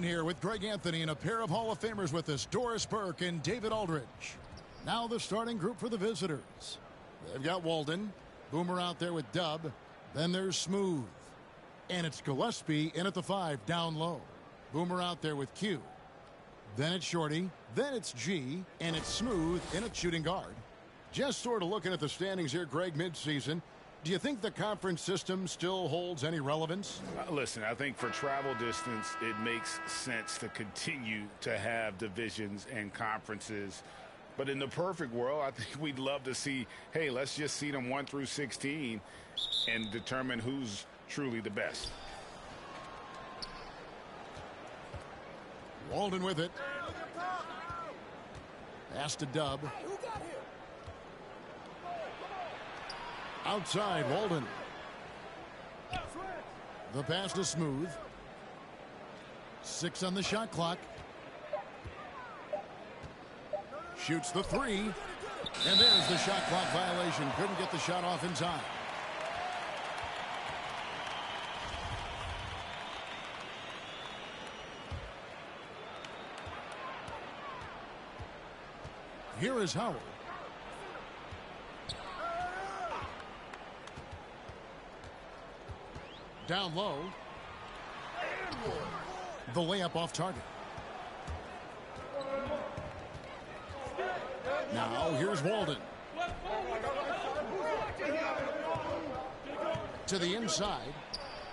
Here with Greg Anthony and a pair of Hall of Famers with us, Doris Burke and David Aldridge. Now the starting group for the visitors. They've got Walden, Boomer out there with Dub. Then there's Smooth. And it's Gillespie in at the 5 down low. Boomer out there with Q. Then it's Shorty. Then it's G. And it's Smooth in at shooting guard. Just sort of looking at the standings here, Greg, midseason. Do you think the conference system still holds any relevance? Listen, I think for travel distance, it makes sense to continue to have divisions and conferences. But in the perfect world, I think we'd love to see, hey, let's just seed them 1 through 16 and determine who's truly the best. Walden with it. Pass to Dub. Outside, Walden. The pass to Smooth. 6 on the shot clock. Shoots the 3. And there's the shot clock violation. Couldn't get the shot off in time. Here is Howard. Down low. The layup off target. Now here's Walden. To the inside.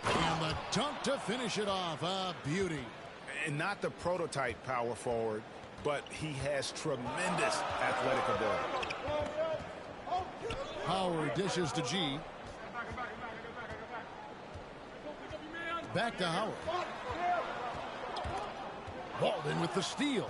And the dunk to finish it off. A beauty. And not the prototype power forward, but he has tremendous athletic ability. Howard dishes to G. Back to Howard. Walden with the steal.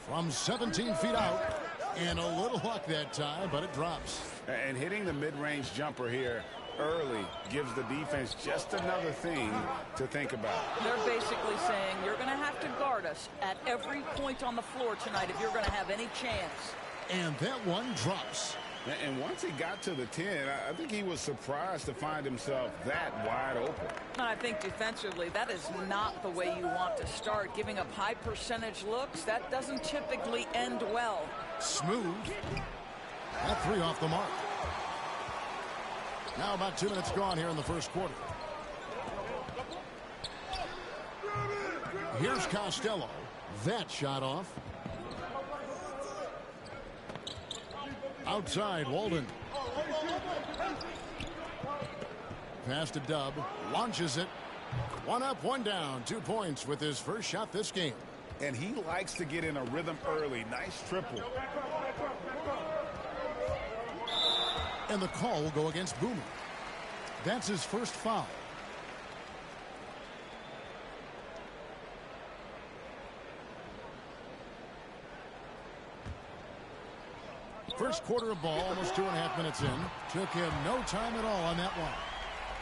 From 17 feet out. And a little luck that time, but it drops. And hitting the mid-range jumper here early gives the defense just another thing to think about. They're basically saying you're going to have to guard us at every point on the floor tonight if you're going to have any chance. And that one drops. And once he got to the 10, I think he was surprised to find himself that wide open. I think defensively, that is not the way you want to start. Giving up high percentage looks, that doesn't typically end well. Smooth. That 3 off the mark. Now about 2 minutes gone here in the first quarter. Here's Costello. That shot off. Outside, Walden. Pass to Dub. Launches it. 1 up, 1 down. 2 points with his first shot this game. And he likes to get in a rhythm early. Nice triple. And the call will go against Boomer. That's his first foul. First quarter of ball, almost 2.5 minutes in. Took him no time at all on that one.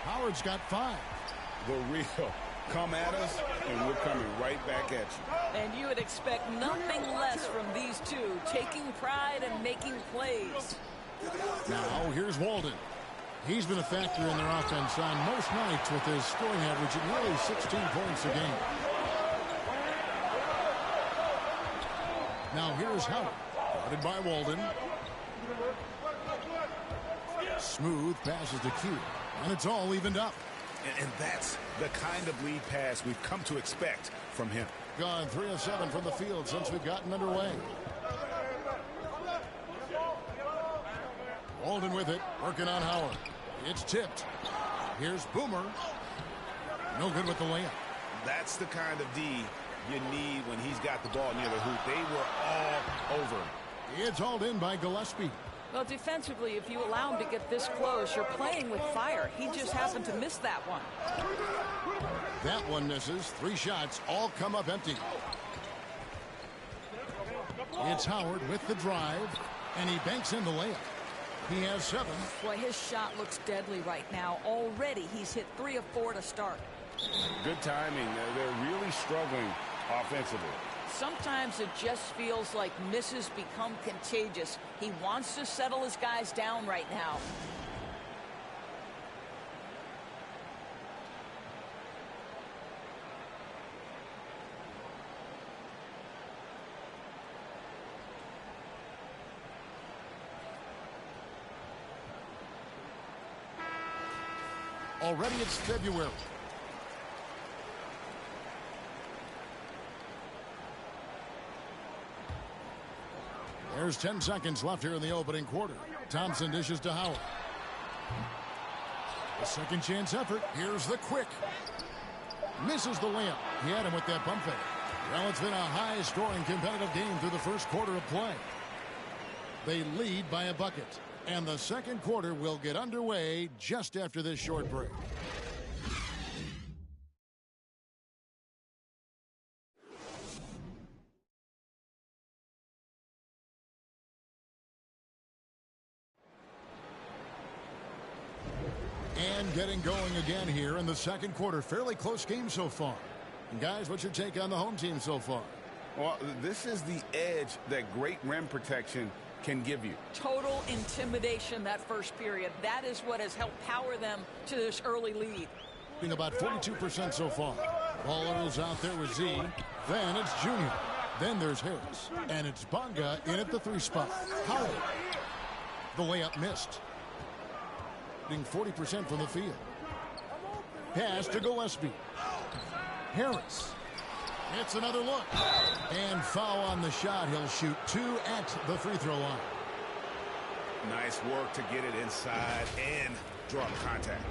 Howard's got 5. The real come at us, and we're coming right back at you. And you would expect nothing less from these two, taking pride and making plays. Now here's Walden. He's been a factor in their offense on most nights with his scoring average at nearly 16 points a game. Now here's Howard. Guarded by Walden. Smooth passes to Q. And it's all evened up. And that's the kind of lead pass we've come to expect from him. Gone 3 of 7 from the field since we've gotten underway. Walden with it. Working on Howard. It's tipped. Here's Boomer. No good with the layup. That's the kind of D you need when he's got the ball near the hoop. They were all over him. It's hauled in by Gillespie. Well, defensively, if you allow him to get this close, you're playing with fire. He just happened to miss that one. That one misses. 3 shots all come up empty. It's Howard with the drive, and he banks in the layup. He has 7. Boy, his shot looks deadly right now. Already, he's hit 3 of 4 to start. Good timing. They're really struggling offensively. Sometimes it just feels like misses become contagious. He wants to settle his guys down right now. Already it's February. There's 10 seconds left here in the opening quarter. Thompson dishes to Howard. A second chance effort. Here's the quick. Misses the layup. He had him with that pump fake. Well, it's been a high-scoring competitive game through the first quarter of play. They lead by a bucket. And the second quarter will get underway just after this short break. And getting going again here in the second quarter. Fairly close game so far. And guys, what's your take on the home team so far? Well, this is the edge that great rim protection can give you. Total intimidation that first period. That is what has helped power them to this early lead. Being about 42% so far. Baller's out there with Z. Then it's Junior. Then there's Harris. And it's Bonga in at the 3 spot. Howard. The layup missed. 40% from the field. Pass to Gillespie. Harris. It's another look. And foul on the shot. He'll shoot 2 at the free throw line. Nice work to get it inside and draw the contact.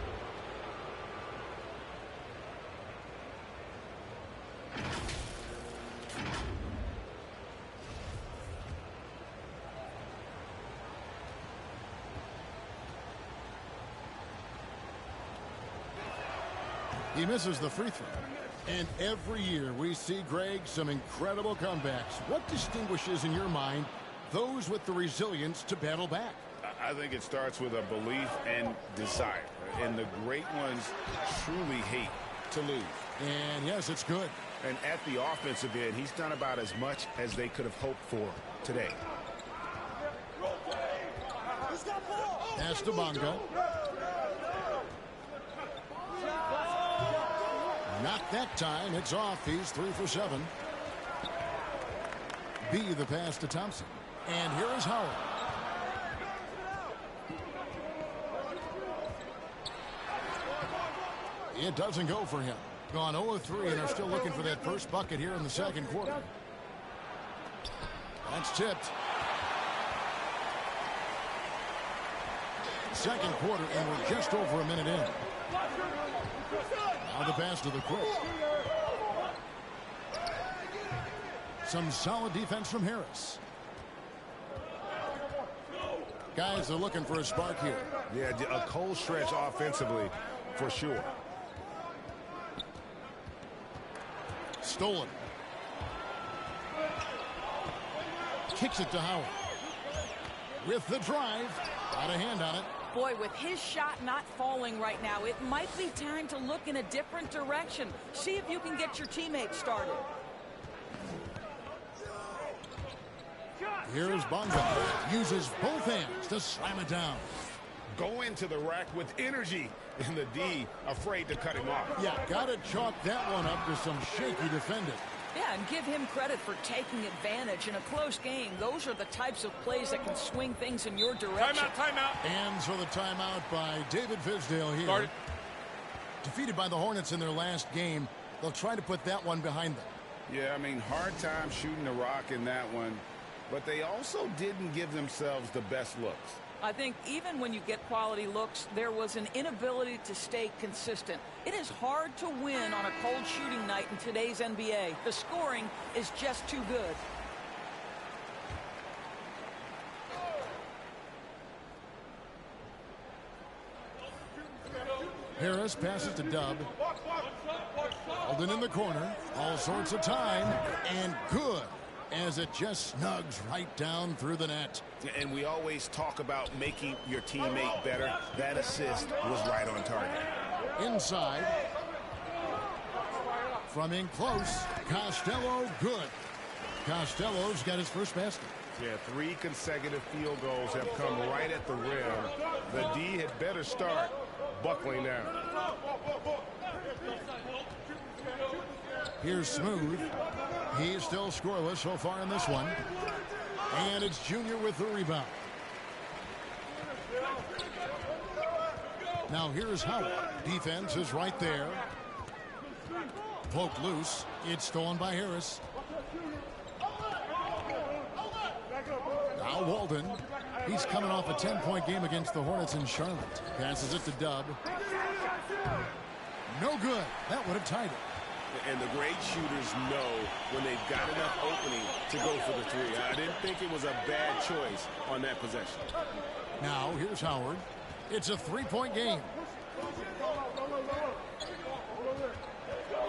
He misses the free throw. And every year we see, Greg, some incredible comebacks. What distinguishes, in your mind, those with the resilience to battle back? I think it starts with a belief and desire. And the great ones truly hate to lose. And yes, it's good. And at the offensive end, he's done about as much as they could have hoped for today. Pass to Bonga. Not that time. It's off. He's 3 for 7. B, the pass to Thompson. And here is Howard. It doesn't go for him. Gone 0-3 and are still looking for that first bucket here in the second quarter. That's tipped. Second quarter, and we're just over a minute in. Now the pass to the quick. Some solid defense from Harris. Guys are looking for a spark here. Yeah, a cold stretch offensively for sure. Stolen. Kicks it to Howard. With the drive. Got a hand on it. Boy, with his shot not falling right now, it might be time to look in a different direction. See if you can get your teammates started. Here's Bonga. Uses both hands to slam it down. Go into the rack with energy. And the D afraid to cut him off. Yeah, got to chalk that one up to some shaky defending. Yeah, and give him credit for taking advantage in a close game. Those are the types of plays that can swing things in your direction. Timeout. And so the timeout by David Fizdale here. Started. Defeated by the Hornets in their last game. They'll try to put that one behind them. Yeah, I mean, hard time shooting the rock in that one. But they also didn't give themselves the best looks. I think even when you get quality looks, there was an inability to stay consistent. It is hard to win on a cold shooting night in today's NBA. The scoring is just too good. Harris passes to Dub. Alden in the corner. All sorts of time. And good. As it just snugs right down through the net. And we always talk about making your teammate better. That assist was right on target. Inside. From in close. Costello, good. Costello's got his first basket. Yeah, 3 consecutive field goals have come right at the rim. The D had better start buckling down. Here's Smooth. He's still scoreless so far in this one. And it's Junior with the rebound. Now here's Howard. Defense is right there. Poked loose. It's stolen by Harris. Now Walden. He's coming off a 10-point game against the Hornets in Charlotte. Passes it to Dub. No good. That would have tied it. And the great shooters know when they've got enough opening to go for the three. I didn't think it was a bad choice on that possession. Now here's Howard. It's a 3-point game.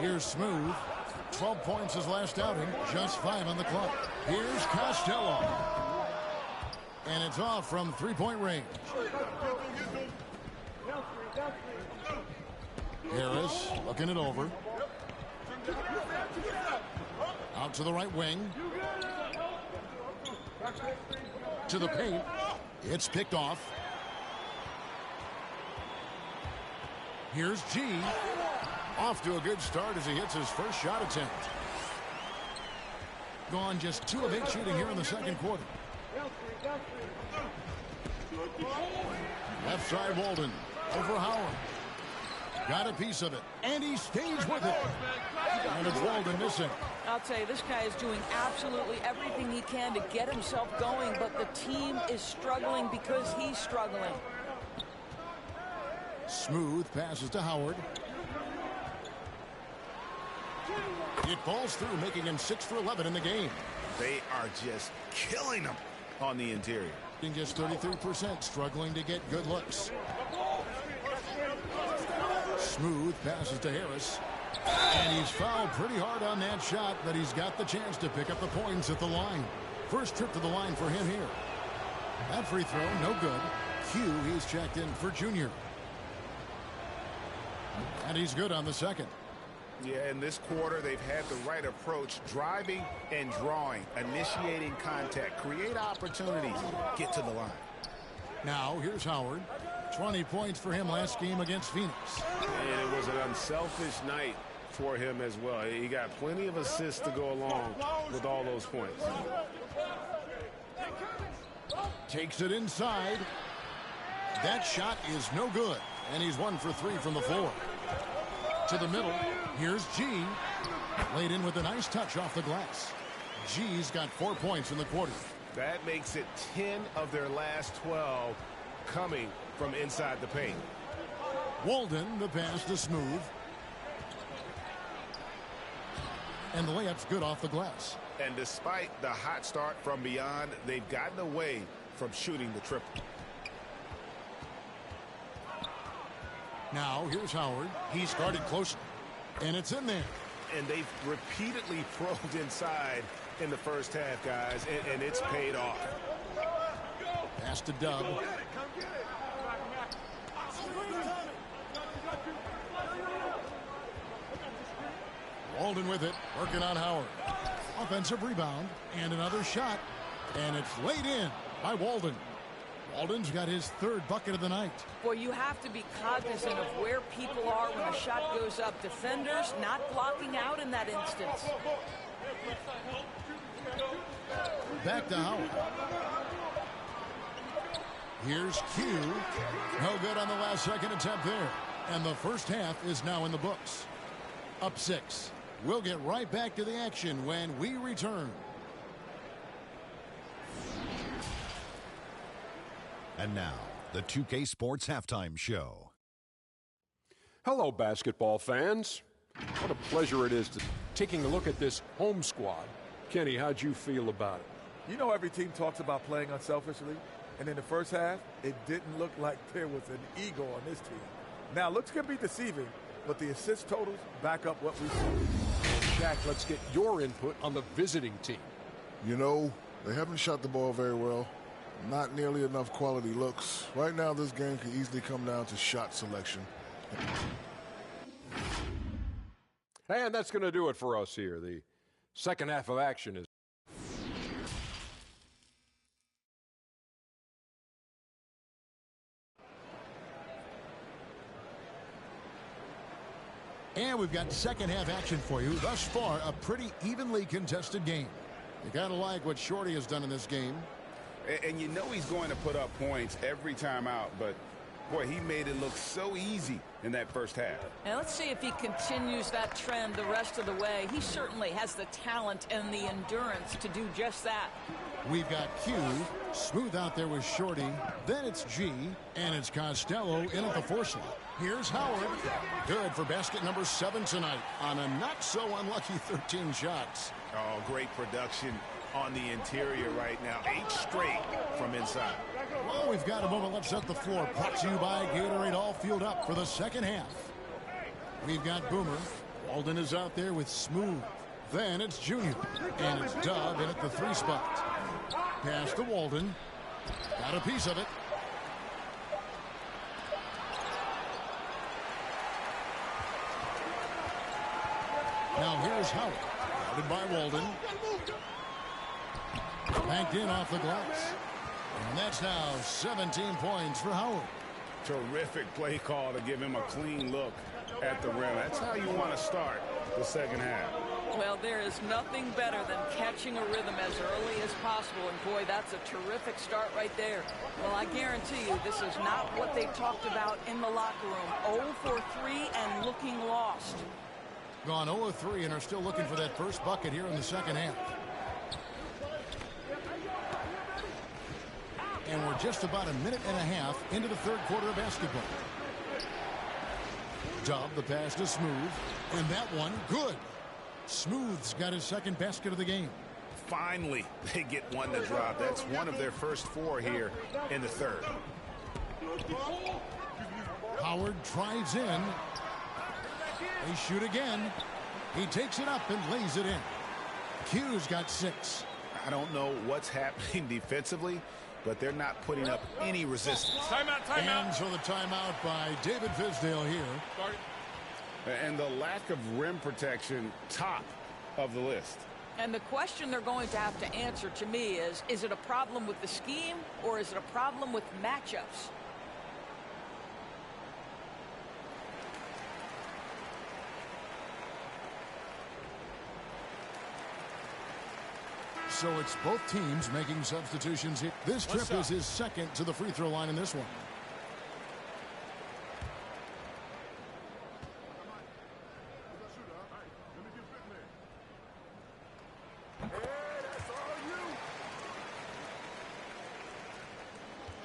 Here's Smooth. 12 points his last outing. Just 5 on the clock. Here's Costello. And it's off from 3-point range. Harris looking it over. Out to the right wing. To the paint. It's picked off. Here's G. Off to a good start as he hits his first shot attempt. Gone just 2 of 8 shooting here in the second quarter. Left side Walden. Over Howard. Got a piece of it. And he stays with it. And it's Walden missing. I'll tell you, this guy is doing absolutely everything he can to get himself going, but the team is struggling because he's struggling. Smooth passes to Howard. It falls through, making him 6 for 11 in the game. They are just killing him on the interior. Just 33%, struggling to get good looks. Smooth passes to Harris. And he's fouled pretty hard on that shot, but he's got the chance to pick up the points at the line. First trip to the line for him here. That free throw, no good. Q, he's checked in for Junior. And he's good on the second. Yeah, in this quarter, they've had the right approach, driving and drawing, initiating contact, create opportunities, get to the line. Now, here's Howard. 20 points for him last game against Phoenix. And it was an unselfish night for him as well. He got plenty of assists to go along with all those points. Takes it inside. That shot is no good. And he's 1 for 3 from the floor. To the middle. Here's G. Laid in with a nice touch off the glass. G's got 4 points in the quarter. That makes it 10 of their last 12 coming from inside the paint. Walden, the pass to Smooth. And the layup's good off the glass. And despite the hot start from beyond, they've gotten away from shooting the triple. Now, here's Howard. He started close, and it's in there. And they've repeatedly probed inside in the first half, guys, and it's paid off. Pass to Dub. Walden with it, working on Howard. Offensive rebound, and another shot, and it's laid in by Walden. Walden's got his 3rd bucket of the night. Boy, you have to be cognizant of where people are when the shot goes up. Defenders not blocking out in that instance. Back to Howard. Here's Q. No good on the last second attempt there. And the first half is now in the books. Up 6. We'll get right back to the action when we return. And now, the 2K Sports Halftime Show. Hello, basketball fans. What a pleasure it is to taking a look at this home squad. Kenny, how'd you feel about it? You know, every team talks about playing unselfishly, and in the first half, it didn't look like there was an ego on this team. Now, looks can be deceiving, but the assist totals back up what we see. Jack, let's get your input on the visiting team. You know, they haven't shot the ball very well. Not nearly enough quality looks. Right now, this game could easily come down to shot selection. And that's going to do it for us here. The second half of action is. And we've got second half action for you. Thus far, a pretty evenly contested game. You gotta like what Shorty has done in this game. And you know he's going to put up points every time out, but Boy, he made it look so easy in that first half. And let's see if he continues that trend the rest of the way. He certainly has the talent and the endurance to do just that. We've got Q, smooth out there with Shorty. Then it's G, and it's Costello in at the 4 slot. Here's Howard. Good for basket number 7 tonight on a not-so-unlucky 13 shots. Oh, great production on the interior right now. 8 straight from inside. Well, we've got a moment left set the floor. Brought to you by Gatorade, all fueled up for the second half. We've got Boomer. Walden is out there with Smooth. Then it's Junior. And it's Dub in at the 3 spot. Pass to Walden. Got a piece of it. Now here's Howard. Guarded by Walden. Banked in off the glass. And that's now 17 points for Howard. Terrific play call to give him a clean look at the rim. That's how you want to start the second half. Well, there is nothing better than catching a rhythm as early as possible. And, boy, that's a terrific start right there. Well, I guarantee you this is not what they talked about in the locker room. 0 for 3 and looking lost. Gone 0 of 3 and are still looking for that first bucket here in the second half. And we're just about a minute and a half into the third quarter of basketball. Dub, the pass to Smooth. And that one, good. Smooth's got his second basket of the game. Finally, they get one to drop. That's one of their first 4 here in the third. Howard drives in. They shoot again. He takes it up and lays it in. Q's got 6. I don't know what's happening defensively, but they're not putting up any resistance. Timeout. And so the timeout by David Fizdale here. And the lack of rim protection, top of the list. And the question they're going to have to answer to me is it a problem with the scheme or is it a problem with matchups? So it's both teams making substitutions here. This trip is his second to the free throw line in this one.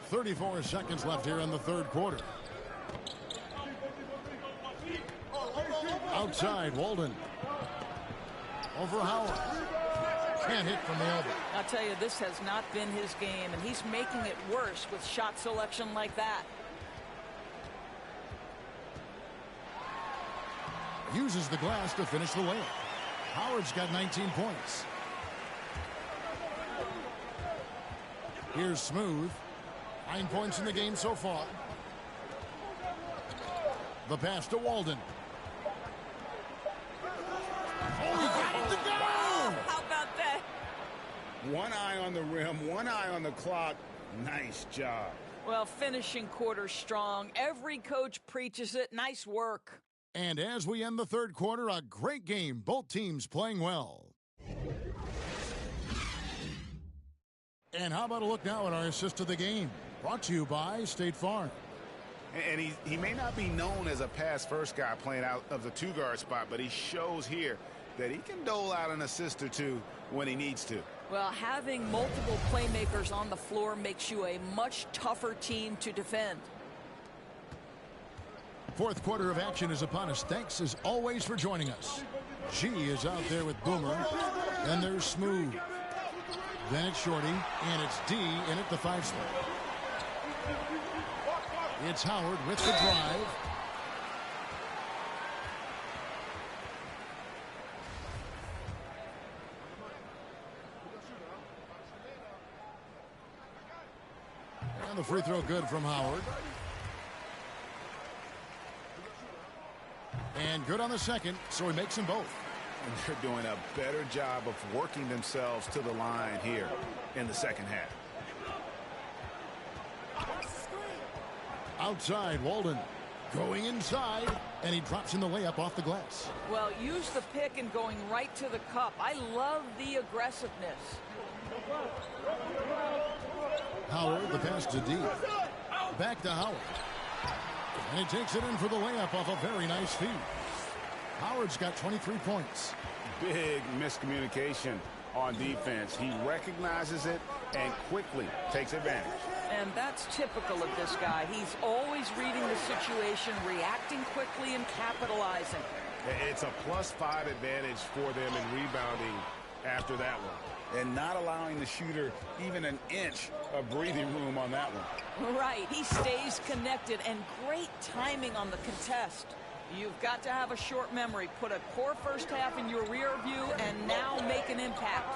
.34 seconds left here in the third quarter. Outside, Walden. Over Howard. Can't hit from the elbow. I'll tell you, this has not been his game, and he's making it worse with shot selection like that. Uses the glass to finish the layup. Howard's got 19 points. Here's Smooth. 9 points in the game so far. The pass to Walden. Oh, he got it to go! How about that? One eye on the rim, one eye on the clock. Nice job. Well, finishing quarter strong. Every coach preaches it. Nice work. And as we end the third quarter, a great game. Both teams playing well. And how about a look now at our assist of the game? Brought to you by State Farm. And he may not be known as a pass-first guy playing out of the 2-guard spot, but he shows here that he can dole out an assist or two when he needs to. Well, having multiple playmakers on the floor makes you a much tougher team to defend. Fourth quarter of action is upon us. Thanks as always for joining us. G is out there with Boomer. Then there's Smooth. Then it's Shorty. And it's D in at the 5 spot. It's Howard with the drive. And the free throw good from Howard. And good on the second, so he makes them both. And they're doing a better job of working themselves to the line here in the second half. Outside, Walden. Going inside, and he drops in the layup off the glass. Well, use the pick and going right to the cup. I love the aggressiveness. Howard, the pass to D. Back to Howard. And he takes it in for the layup off a very nice feed. Howard's got 23 points. Big miscommunication on defense. He recognizes it and quickly takes advantage. And that's typical of this guy. He's always reading the situation, reacting quickly, and capitalizing. It's a +5 advantage for them in rebounding after that one. And not allowing the shooter even an inch of breathing room on that one. Right. He stays connected, and great timing on the contest. You've got to have a short memory. Put a poor first half in your rear view and now make an impact.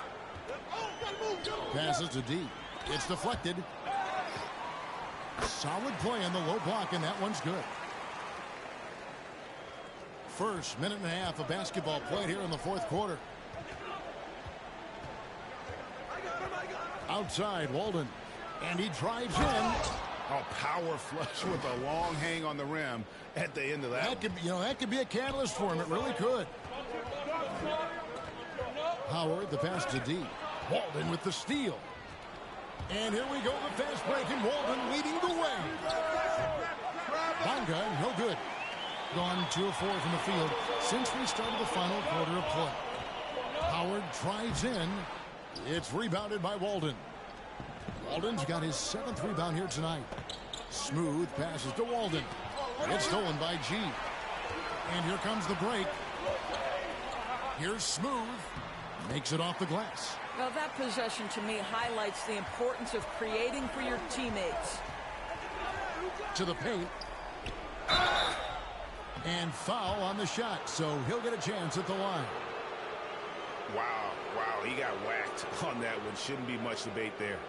Passes to D. It's deflected. Solid play on the low block, and that one's good. First minute and a half of basketball played here in the fourth quarter. Outside, Walden. And he drives in. A power flush with a long hang on the rim at the end of that. That could be a catalyst for him. It really could. Howard, the pass to D. Walden with the steal. And here we go, the fast break, and Walden leading the way. Bonga, no good. Gone 2 of 4 from the field since we started the final quarter of play. Howard drives in. It's rebounded by Walden. Walden's got his 7th rebound here tonight. Smooth passes to Walden. It's stolen by G. And here comes the break. Here's Smooth. Makes it off the glass. Well, that possession to me highlights the importance of creating for your teammates. To the paint. And foul on the shot, so he'll get a chance at the line. Wow, he got whacked on that one. Shouldn't be much debate there.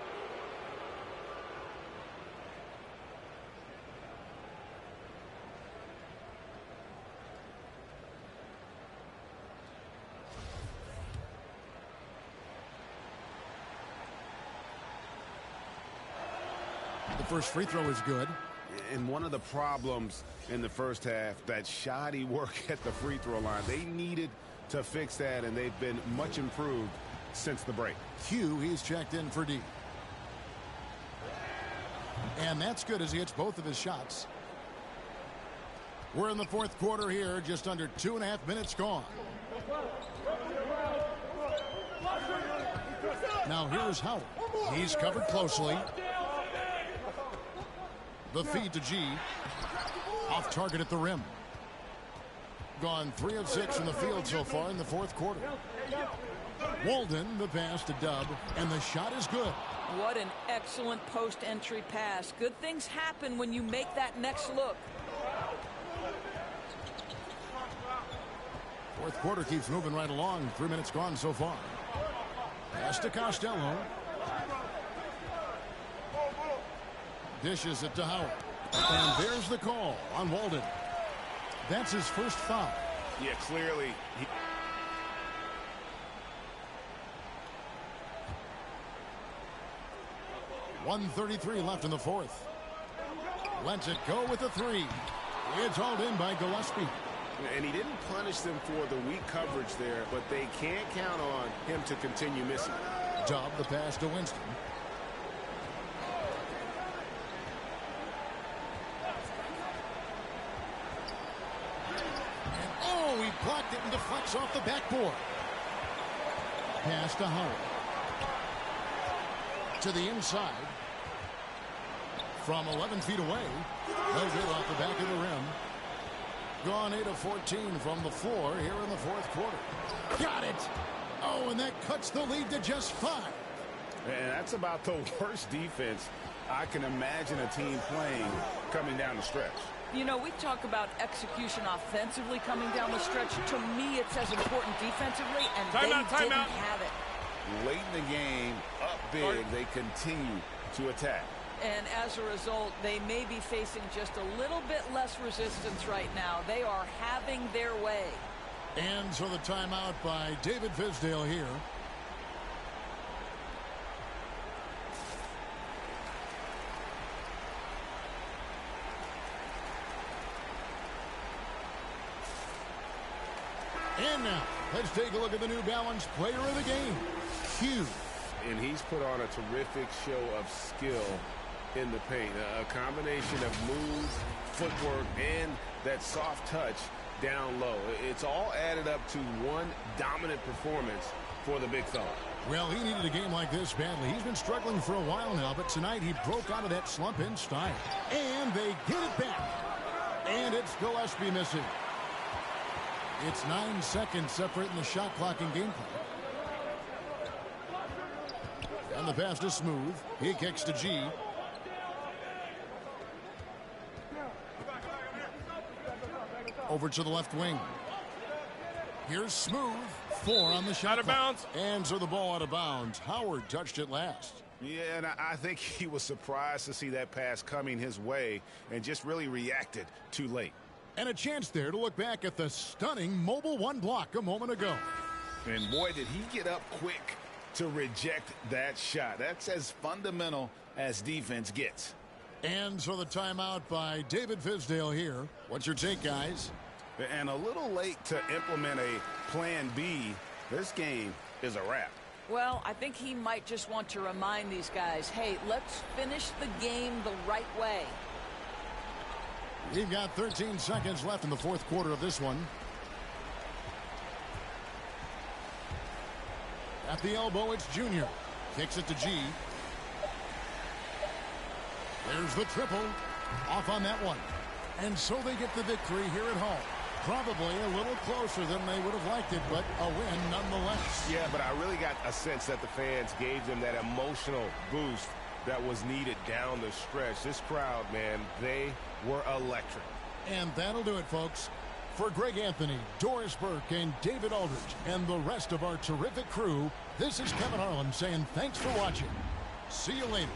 The first free throw is good. And one of the problems in the first half, that shoddy work at the free throw line. They needed to fix that, and they've been much improved since the break. Q, he's checked in for D. And that's good as he hits both of his shots. We're in the fourth quarter here, just under 2.5 minutes gone. Now here's Howard. He's covered closely. The feed to G. Off target at the rim. Gone 3 of 6 from the field so far in the fourth quarter. Walden, the pass to Dub, and the shot is good. What an excellent post-entry pass. Good things happen when you make that next look. Fourth quarter keeps moving right along. 3 minutes gone so far. Pass to Costello. Dishes it to Howard. And there's the call on Walden. That's his first foul. Yeah, clearly. 1:33 left in the fourth. Lets it go with a 3. It's hauled in by Gillespie. And he didn't punish them for the weak coverage there, but they can't count on him to continue missing. Dub, the pass to Winston. He blocked it and deflects off the backboard. Pass to Howard. To the inside. From 11 feet away. No good off the back of the rim. Gone 8 of 14 from the floor here in the fourth quarter. Got it. Oh, and that cuts the lead to just 5. And that's about the worst defense I can imagine a team playing coming down the stretch. You know, we talk about execution offensively coming down the stretch. To me, it's as important defensively, and they didn't have it. Late in the game, up big, they continue to attack. And as a result, they may be facing just a little bit less resistance right now. They are having their way. And so the timeout by David Fisdale here. And now, let's take a look at the New Balance player of the game, Q. And he's put on a terrific show of skill in the paint. A combination of move, footwork and that soft touch down low. It's all added up to one dominant performance for the big fella. Well, he needed a game like this badly. He's been struggling for a while now, but tonight he broke out of that slump in style. And they get it back. And it's Gillespie missing. It's 9 seconds separating the shot clock and game clock. And the pass to Smooth. He kicks to G. Over to the left wing. Here's Smooth. 4 on the shot. Out of bounds. And so the ball out of bounds. Howard touched it last. Yeah, and I think he was surprised to see that pass coming his way and just really reacted too late. And a chance there to look back at the stunning Mobile 1 block a moment ago. And boy, did he get up quick to reject that shot. That's as fundamental as defense gets. And so the timeout by David Fizdale here. What's your take, guys? And a little late to implement a plan B. This game is a wrap. Well, I think he might just want to remind these guys, hey, let's finish the game the right way. We've got 13 seconds left in the fourth quarter of this one. At the elbow, it's Junior. Kicks it to G. There's the triple. Off on that one. And so they get the victory here at home. Probably a little closer than they would have liked it, but a win nonetheless. Yeah, but I really got a sense that the fans gave them that emotional boost that was needed down the stretch. This crowd, man, they were electric. And that'll do it, folks. For Greg Anthony, Doris Burke, and David Aldridge, and the rest of our terrific crew, this is Kevin Harlan saying thanks for watching. See you later.